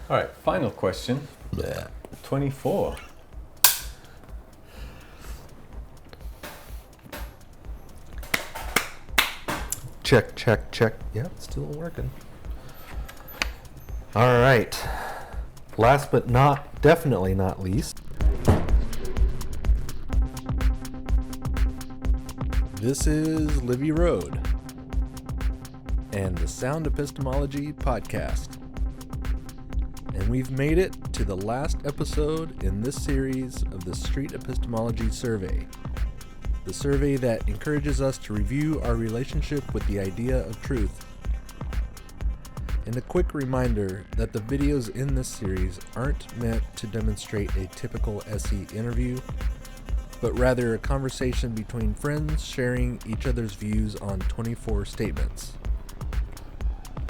All right, final question. Yeah. 24. Check, check, check. Yep, still working. All right. Last but definitely not least. This is Livy Road and the Sound Epistemology Podcast. And we've made it to the last episode in this series of the Street Epistemology Survey. The survey that encourages us to review our relationship with the idea of truth. And a quick reminder that the videos in this series aren't meant to demonstrate a typical SE interview, but rather a conversation between friends sharing each other's views on 24 statements.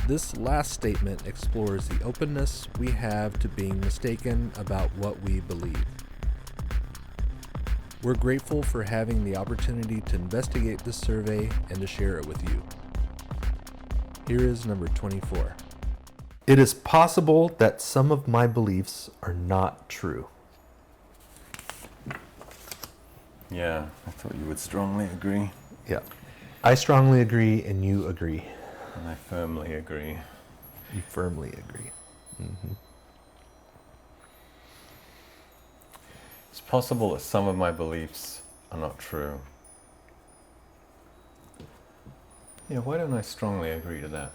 This last statement explores the openness we have to being mistaken about what we believe. We're grateful for having the opportunity to investigate this survey and to share it with you. Here is number 24. It is possible that some of my beliefs are not true. Yeah, I thought you would strongly agree. Yeah. I strongly agree and you agree. And I firmly agree. You firmly agree. Mm-hmm. It's possible that some of my beliefs are not true. Yeah, why don't I strongly agree to that?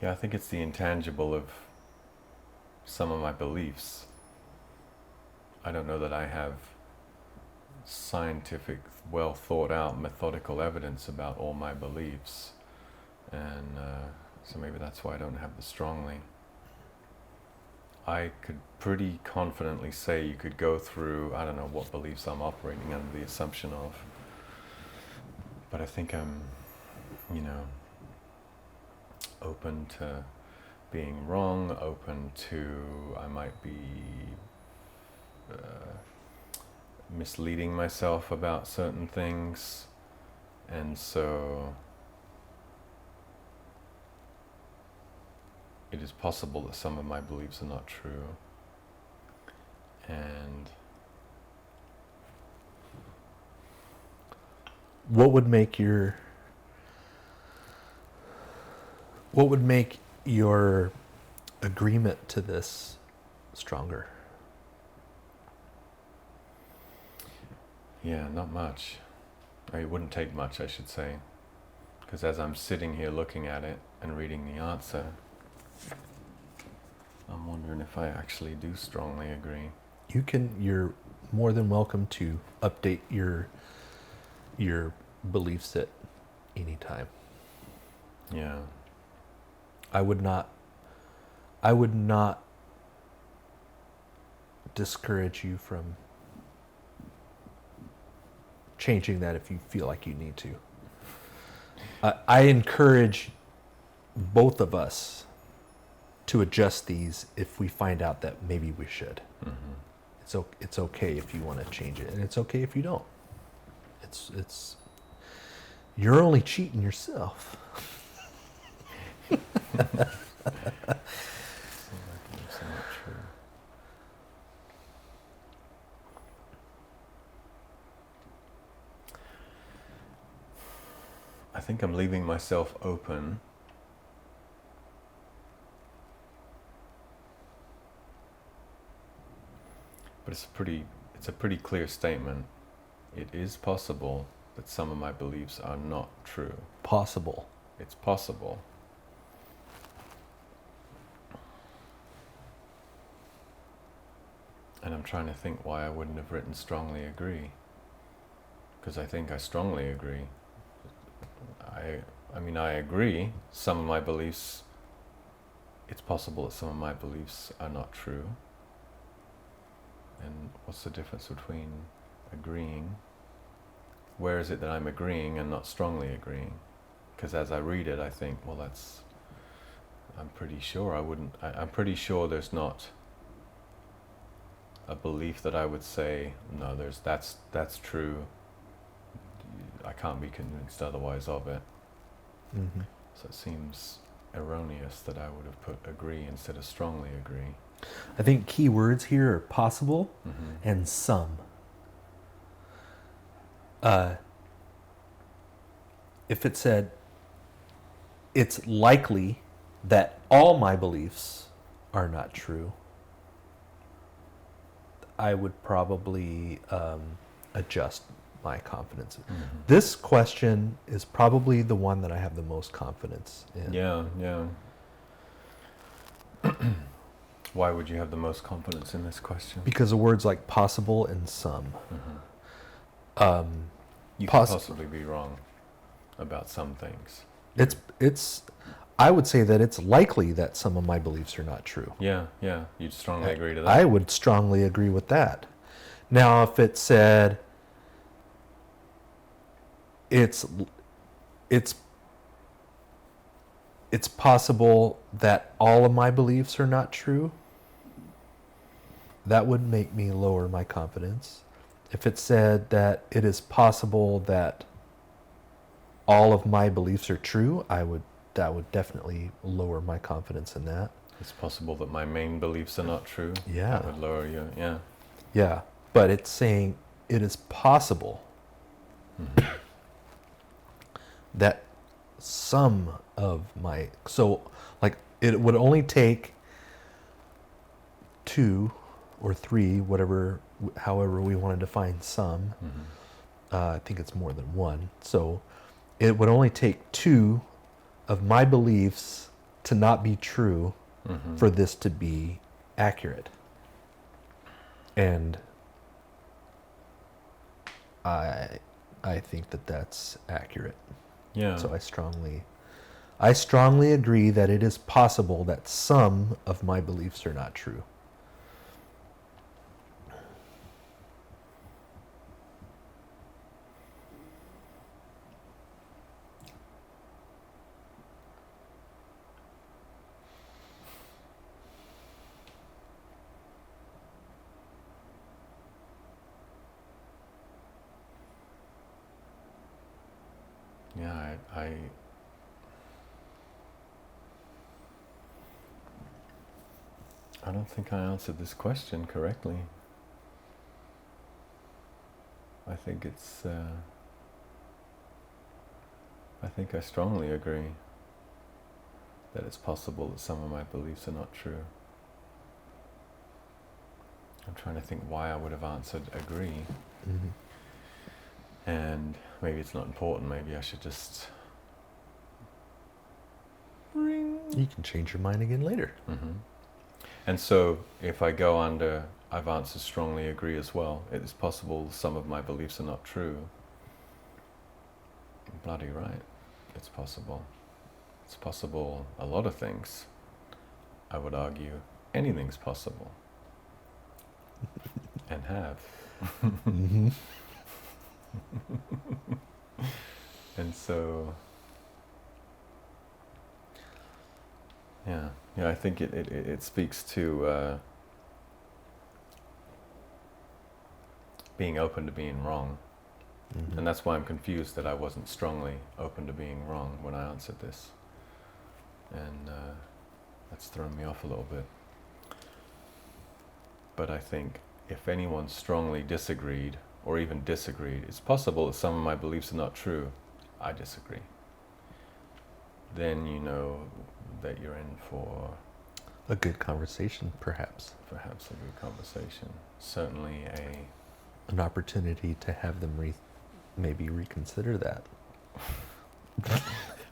Yeah, I think it's the intangible of some of my beliefs. I don't know that I have scientific, well thought out, methodical evidence about all my beliefs. And so maybe that's why I don't have the strongly. I could pretty confidently say you could go through, I don't know what beliefs I'm operating under the assumption of. But I think I'm, open to being wrong, open to, I might be misleading myself about certain things, and so it is possible that some of my beliefs are not true. And What would make your agreement to this stronger? yeah, not much. It wouldn't take much, I should say, because as I'm sitting here looking at it and reading the answer, I'm wondering if I actually do strongly agree. You're more than welcome to update your beliefs at any time. Yeah. I would not discourage you from changing that if you feel like you need to. I encourage both of us to adjust these if we find out that maybe we should. Mm-hmm. It's okay if you want to change it, and it's okay if you don't. It's you're only cheating yourself. I think I'm leaving myself open but it's a pretty clear statement. It is possible that some of my beliefs are not true. Possible. It's possible. And I'm trying to think why I wouldn't have written strongly agree. Because I think I strongly agree. I agree some of my beliefs, it's possible that some of my beliefs are not true. And what's the difference between agreeing? Where is it that I'm agreeing and not strongly agreeing? Because as I read it, I think, well, that's I'm pretty sure I wouldn't. I'm pretty sure there's not a belief that I would say, no, that's true. I can't be convinced otherwise of it. Mm-hmm. So it seems erroneous that I would have put agree instead of strongly agree. I think key words here are possible Mm-hmm. and some. If it said, it's likely that all my beliefs are not true, I would probably adjust my confidence. Mm-hmm. This question is probably the one that I have the most confidence in. Yeah. Why would you have the most confidence in this question? Because of words like possible and some. Mm-hmm. You could possibly be wrong about some things. It's. I would say that it's likely that some of my beliefs are not true. Yeah. You'd strongly agree to that. I would strongly agree with that. Now, if it said it's possible that all of my beliefs are not true, that would make me lower my confidence. If it said that it is possible that all of my beliefs are true, that would definitely lower my confidence in that. It's possible that my main beliefs are not true. Yeah. That would lower you. Yeah. Yeah, but it's saying it is possible Mm-hmm. that some of my, so like it would only take 2 or 3, however we want to define some. Mm-hmm. I think it's more than 1. So it would only take 2 of my beliefs to not be true Mm-hmm. for this to be accurate. And I think that that's accurate. Yeah. So I strongly agree that it is possible that some of my beliefs are not true. Yeah, I don't think I answered this question correctly. I think I strongly agree that it's possible that some of my beliefs are not true. I'm trying to think why I would have answered agree. Mm-hmm. And maybe it's not important. Maybe I should just... You can change your mind again later. Mm-hmm. And so if I go under, I've answered strongly agree as well. It is possible some of my beliefs are not true. Bloody right. It's possible. It's possible a lot of things. I would argue anything's possible. And have. Mm-hmm. And so, yeah, I think it speaks to being open to being wrong. Mm-hmm. And that's why I'm confused that I wasn't strongly open to being wrong when I answered this. And that's thrown me off a little bit. But I think if anyone strongly disagreed, or even disagreed, it's possible that some of my beliefs are not true. I disagree. Then you know that you're in for A good conversation, perhaps. perhaps a good conversation. Certainly An opportunity to have them maybe reconsider that.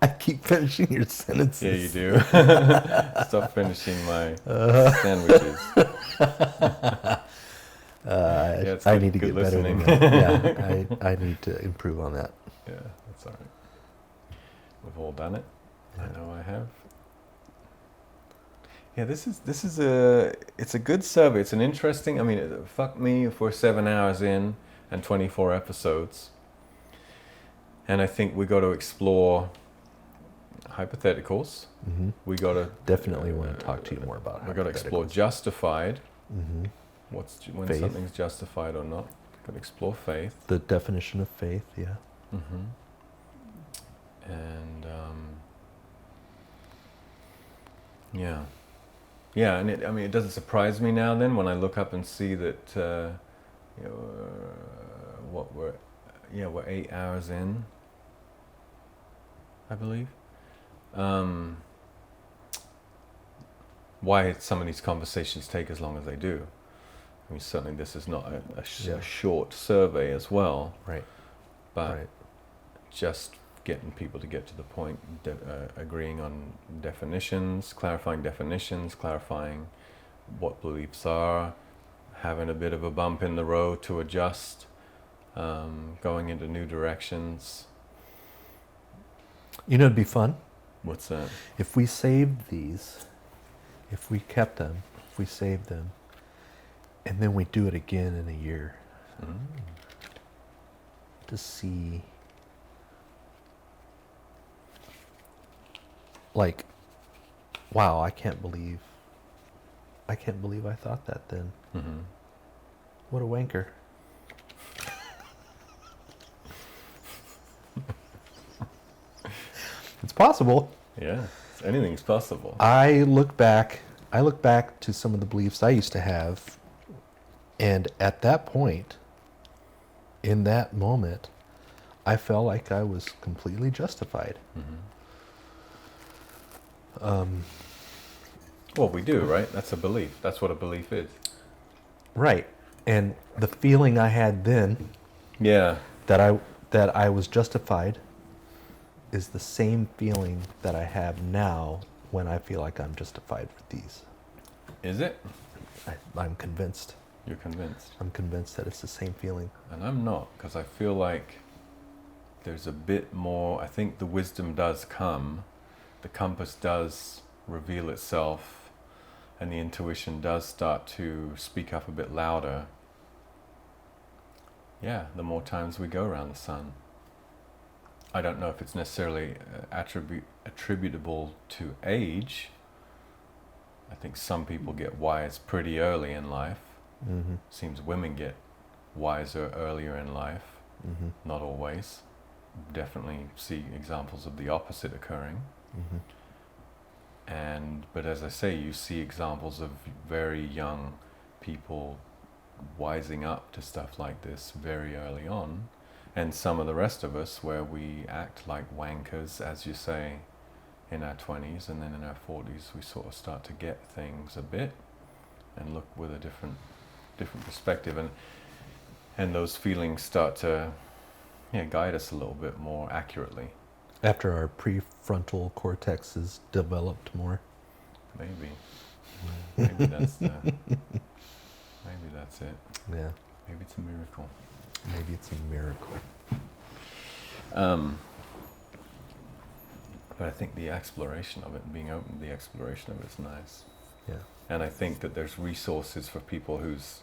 I keep finishing your sentences. Yeah, you do. Stop finishing my sandwiches. It's I need to good get better listening. than that. Yeah, I need to improve on that. Yeah, that's all right. We've all done it. I know I have. Yeah, it's a good survey. It's an interesting, fuck me if we're 7 hours in and 24 episodes. And I think we got to explore hypotheticals. Mm-hmm. We got to Definitely want to talk to you more about we got to explore hypotheticals. justified. Mm-hmm. When Faith. something's justified or not. Got to explore faith. The definition of faith, yeah. Mm-hmm. And and it doesn't surprise me now. Then when I look up and see that we're 8 hours in, I believe. Why some of these conversations take as long as they do. I mean, certainly this is not a short survey as well. Right. But just getting people to get to the point, agreeing on definitions, clarifying what beliefs are, having a bit of a bump in the road to adjust, going into new directions. You know, it'd be fun. What's that? If we saved these, if we kept them, if we saved them, and then we do it again in a year to see, like, wow, I can't believe I thought that then. Mm-hmm. What a wanker. It's possible. Yeah, anything's possible. I look back to some of the beliefs I used to have, and at that point, in that moment, I felt like I was completely justified. Mm-hmm. Well, we do, right? That's a belief. That's what a belief is. Right. And the feeling I had then, yeah, that I was justified, is the same feeling that I have now when I feel like I'm justified with these. Is it? I'm convinced. You're convinced? I'm convinced that it's the same feeling. And I'm not, because I feel like there's a bit more. I think the wisdom does come, the compass does reveal itself, and the intuition does start to speak up a bit louder. Yeah, the more times we go around the sun. I don't know if it's necessarily attributable to age. I think some people get wise pretty early in life. Mm-hmm. Seems women get wiser earlier in life. Mm-hmm. Not always. Definitely see examples of the opposite occurring. Mm-hmm. But as I say, you see examples of very young people wising up to stuff like this very early on. And some of the rest of us, where we act like wankers, as you say, in our 20s, and then in our 40s, we sort of start to get things a bit and look with a different perspective, and those feelings start to guide us a little bit more accurately. After our prefrontal cortex is developed more. Maybe that's maybe that's it. Yeah. Maybe it's a miracle. Maybe it's a miracle. But I think the exploration of it, and being open to the exploration of it, is nice. Yeah. And I think that there's resources for people whose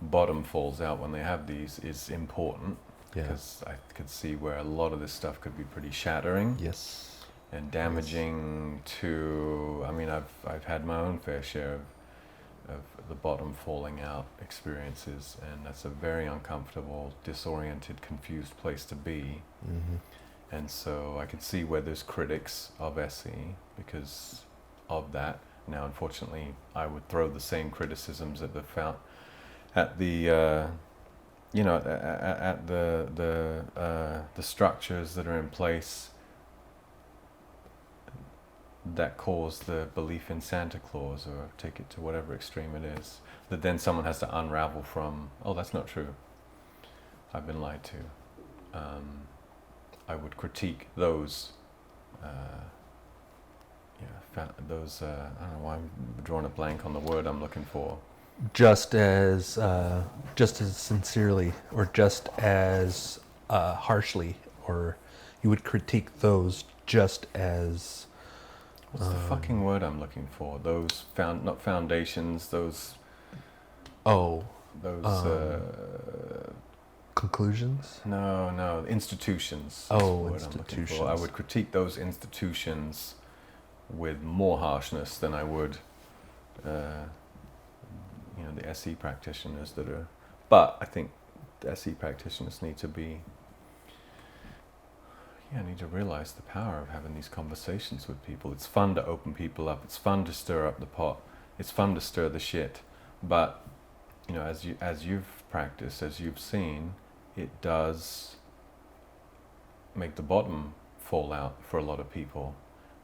bottom falls out when they have these is important. Yeah. Because I could see where a lot of this stuff could be pretty shattering. Yes. And damaging to. I mean, I've had my own fair share of the bottom falling out experiences, and that's a very uncomfortable, disoriented, confused place to be. Mm-hmm. And so I can see where there's critics of SE because of that. Now, unfortunately, I would throw the same criticisms at the structures that are in place that cause the belief in Santa Claus, or take it to whatever extreme it is, that then someone has to unravel from. Oh, that's not true. I've been lied to. I would critique those. I don't know why I'm drawing a blank on the word I'm looking for. Just as sincerely, or just as harshly, or you would critique those just as. What's the fucking word I'm looking for? Those not foundations. Those. Oh. Those conclusions? No, institutions. Oh, That's the word I'm looking for. institutions. I would critique those institutions with more harshness than I would, the SE practitioners that are. But I think the SE practitioners need to realize the power of having these conversations with people. It's fun to open people up. It's fun to stir up the pot. It's fun to stir the shit. But as you've practiced, as you've seen, it does make the bottom fall out for a lot of people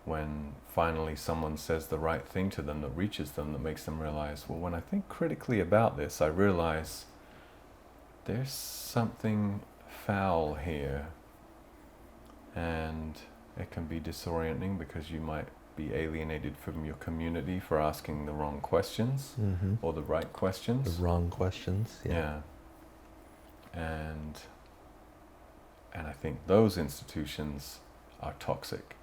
when finally someone says the right thing to them that reaches them, that makes them realize, well, when I think critically about this, I realize there's something foul here. And it can be disorienting because you might be alienated from your community for asking the wrong questions or the right questions. The wrong questions, yeah. And I think those institutions are toxic.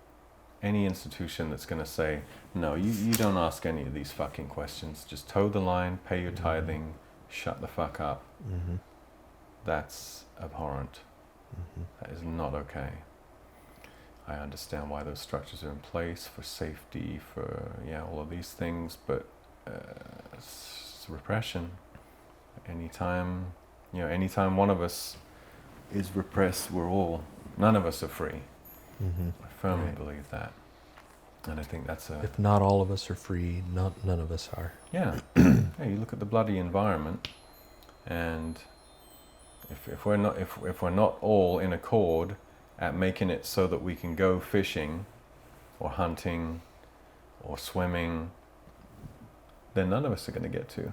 Any institution that's going to say, no, you don't ask any of these fucking questions, just toe the line, pay your tithing, shut the fuck up. That's abhorrent. That is not okay. I understand why those structures are in place for safety, for all of these things, but it's repression. Anytime one of us is repressed, none of us are free. I firmly believe that, and I think that's if not all of us are free, none of us are. Yeah. You look at the bloody environment, and if we're not all in accord at making it so that we can go fishing or hunting or swimming, then none of us are going to get to.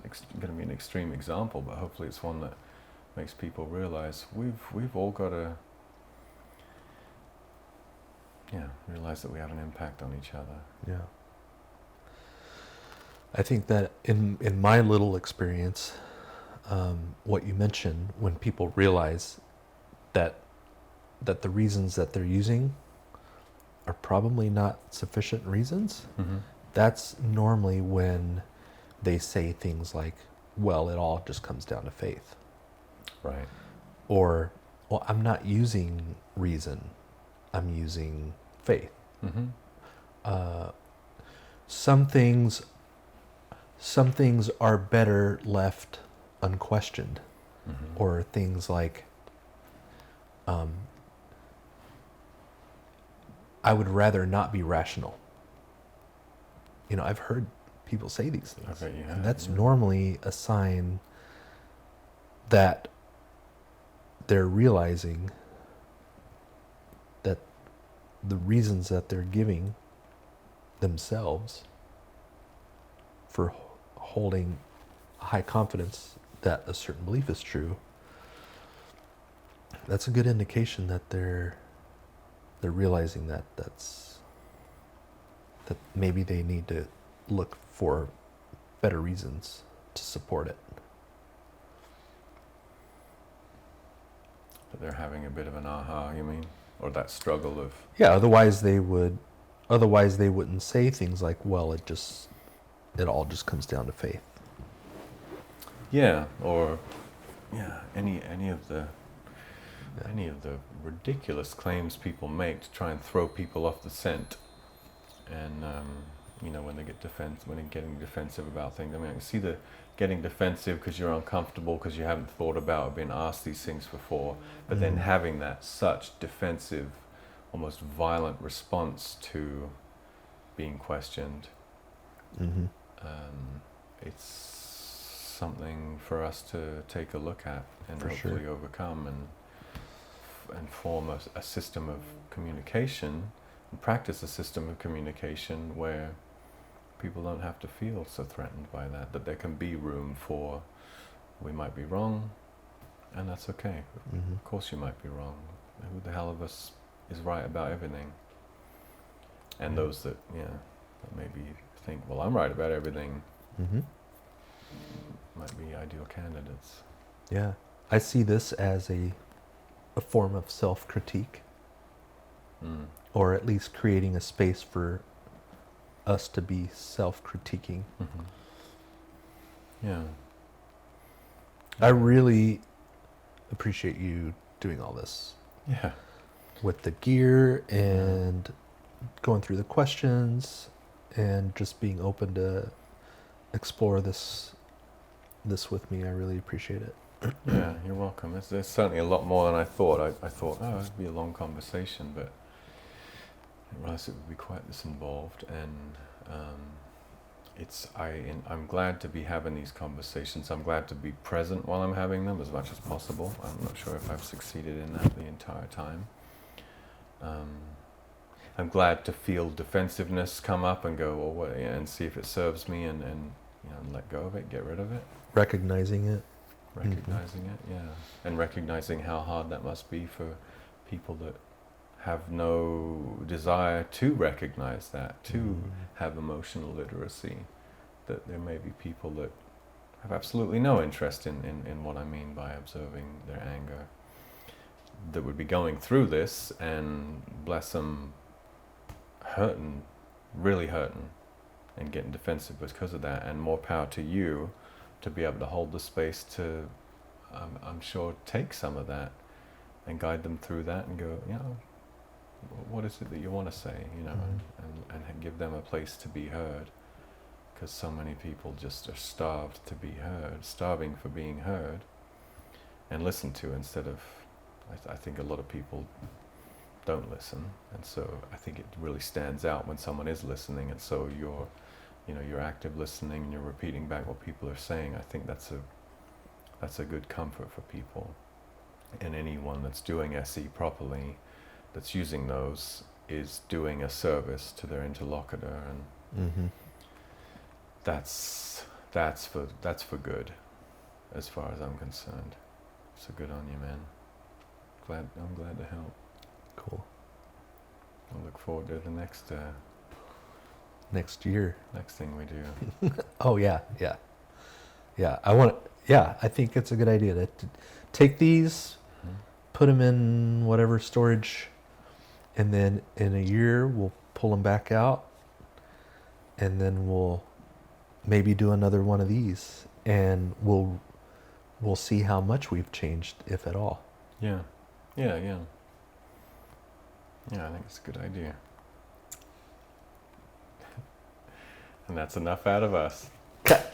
It's going to be an extreme example, but hopefully it's one that makes people realize we've all got to realize that we have an impact on each other. Yeah. I think that in my little experience, what you mentioned, when people realize that the reasons that they're using are probably not sufficient reasons, that's normally when they say things like, well, it all just comes down to faith. Right. Or, well, I'm not using reason, I'm using faith. Some things are better left unquestioned, or things like, I would rather not be rational. I've heard people say these things. Okay, and that's normally a sign that they're realizing that the reasons that they're giving themselves for holding high confidence that a certain belief is true, that's a good indication that they're realizing that maybe they need to look for better reasons to support it. But they're having a bit of an aha, you mean? Or that struggle of... Yeah, otherwise they wouldn't say things like, well, it all just comes down to faith. Yeah, or any of the ridiculous claims people make to try and throw people off the scent, and when they're getting defensive about things. I mean, I can see the getting defensive because you're uncomfortable because you haven't thought about or been asked these things before, but then having that such defensive, almost violent response to being questioned. It's something for us to take a look at and hopefully overcome and form a system of communication and practice a system of communication where people don't have to feel so threatened by that there can be room for, we might be wrong, and that's okay. Of course you might be wrong. Who the hell of us is right about everything? And those that maybe think, well, I'm right about everything, might be ideal candidates. Yeah, I see this as a form of self-critique, or at least creating a space for us to be self-critiquing. Yeah. I really appreciate you doing all this Yeah. with the gear and going through the questions and just being open to explore this with me. I really appreciate it. Yeah, you're welcome. There's certainly a lot more than I thought. I thought, oh, it'd be a long conversation, but I realized it would be quite this involved, and I'm glad to be having these conversations. I'm glad to be present while I'm having them as much as possible. I'm not sure if I've succeeded in that the entire time. I'm glad to feel defensiveness come up and go, well, what, and see if it serves me, and let go of it, get rid of it. Recognizing it. Recognizing it, yeah. And recognizing how hard that must be for people that have no desire to recognize that, to have emotional literacy. That there may be people that have absolutely no interest in what I mean by observing their anger, that would be going through this, and bless them, hurting, really hurting, and getting defensive because of that. And more power to you to be able to hold the space to, I'm sure, take some of that and guide them through that and go, what is it that you want to say, and give them a place to be heard. Because so many people just are starved to be heard, starving for being heard and listened to, instead of, I think a lot of people don't listen, and so I think it really stands out when someone is listening, and so you're active listening and you're repeating back what people are saying. I think that's a good comfort for people, and anyone that's doing SE properly, that's using those, is doing a service to their interlocutor, and that's for good, as far as I'm concerned. So good on you, man. I'm glad to help. Cool. I look forward to the next year. Next thing we do. Oh yeah. I think it's a good idea to take these, put them in whatever storage, and then in a year we'll pull them back out, and then we'll maybe do another one of these, and we'll see how much we've changed, if at all. Yeah, I think it's a good idea. And that's enough out of us. Cut.